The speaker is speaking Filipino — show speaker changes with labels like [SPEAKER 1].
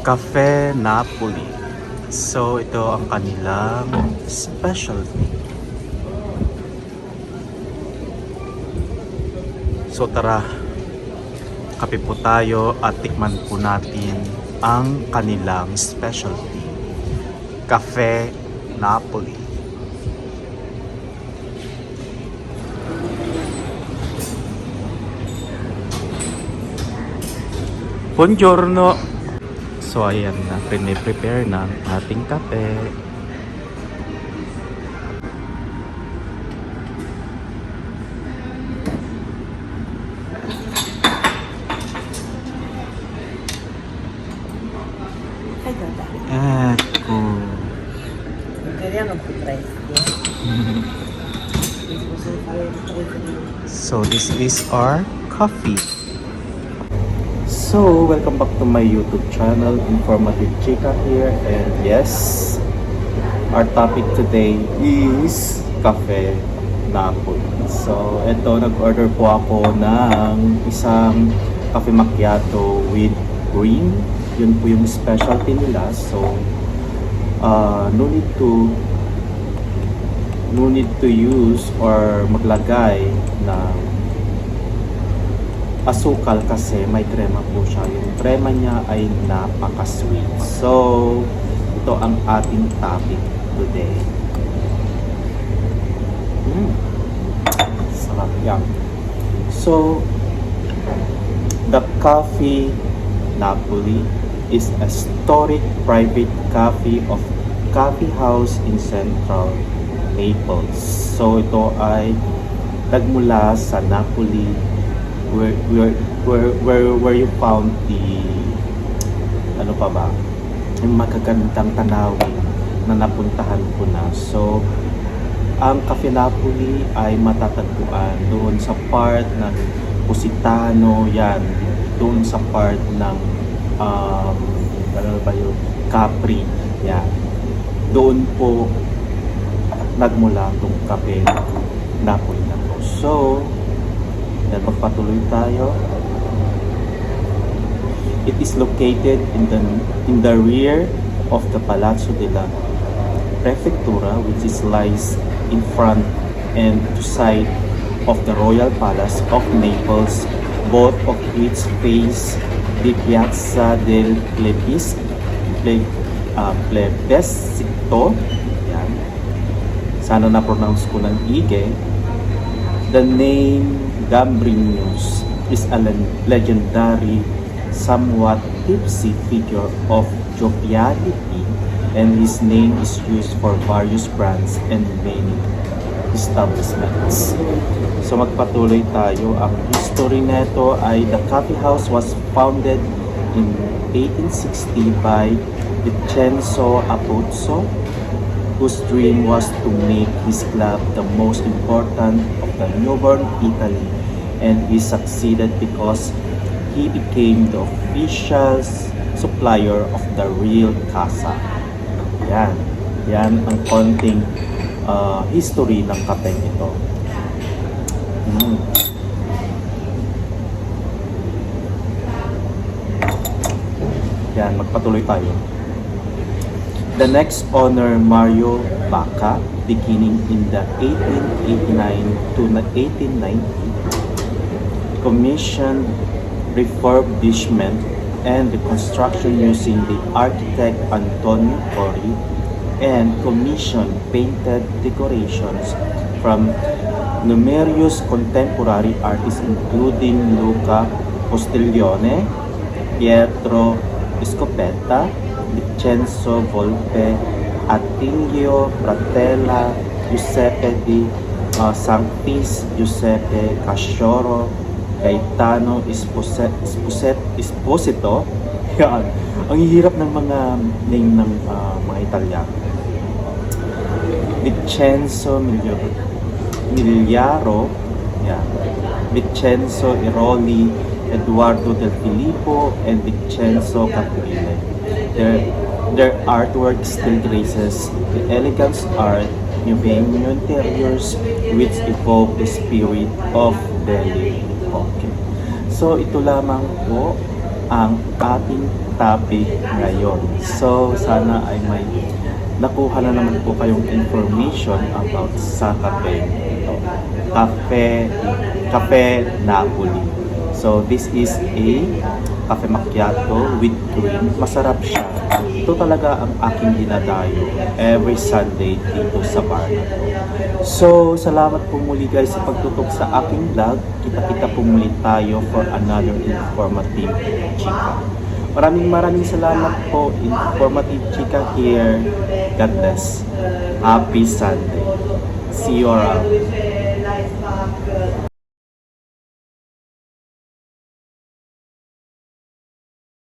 [SPEAKER 1] Cafe Napoli. So, ito ang kanilang specialty. So, tara, kape po tayo at tikman po natin ang kanilang specialty. Cafe Napoli. Buongiorno! So ayan na, prepare na ang ating kape. Ecco. So this is our coffee. So, welcome back to my YouTube channel, Informative Chica here, and yes, our topic today is Cafe Napoli. So, eto, nag-order po ako ng isang cafe macchiato with cream. Yun po yung specialty nila. So, no need to use or maglagay ng asukal kasi may crema po siya. Yung crema niya ay napaka-sweet. So, ito ang ating topic today. Sarap yan. So, the Cafe Napoli is a historic private coffee house in central Naples. So, ito ay nagmula sa Napoli, where you found the ano pa ba yung magagandang tanawin na napuntahan ko na. So ang Cafe Napoli ay matatagpuan doon sa part ng Positano, yan, doon sa part ng ano ba yun, Capri, yan, doon po nagmula itong Cafe Napoli na to. So magpatuloy tayo. It is located in the rear of the Palazzo della Prefettura, which lies in front and to side of the Royal Palace of Naples, both of which face the Piazza del Plebiscito. Yan. Sana na-pronounce ko ng ige. The name Gambrinus is a legendary, somewhat tipsy figure of joviality, and his name is used for various brands and many establishments. So magpatuloy tayo. Ang history nito ay the coffee house was founded in 1860 by Vincenzo Abruzzo, whose dream was to make his club the most important of the newborn Italy, and he succeeded because he became the official supplier of the real casa. Yan ang konting history ng kape ito. Yan, magpatuloy tayo. The next owner, Mario Bacca, beginning in the 1889 to 1890, commissioned refurbishment and reconstruction using the architect Antonio Cori, and commissioned painted decorations from numerous contemporary artists including Luca Postiglione, Pietro Scopetta, Vincenzo Volpe, Attilio Pratella, Giuseppe di Sanctis, Giuseppe Cascioro, Gaetano Esposito. Yan. Ang hirap ng mga name ng mga Italiano. Vincenzo Miliaro, yan. Vincenzo Iroli, Eduardo Del Filippo, and Vincenzo Caprile. Their artwork still graces the elegant art, Nuevo interiors, which evoke the spirit of Delhi. Okay. So ito lamang po ang ating topic ngayon. So, sana ay may nakuha na naman po kayong information about sa kape ito. Cafe Napoli. So, this is a cafe macchiato with cream. Masarap siya. Ito talaga ang aking dinadayo every Sunday dito sa bar na to. So, salamat po muli guys sa pagtutok sa aking vlog. Kita-kita po muli tayo for another informative chika. Maraming salamat po. Informative chika here. God bless. Happy Sunday. See you around.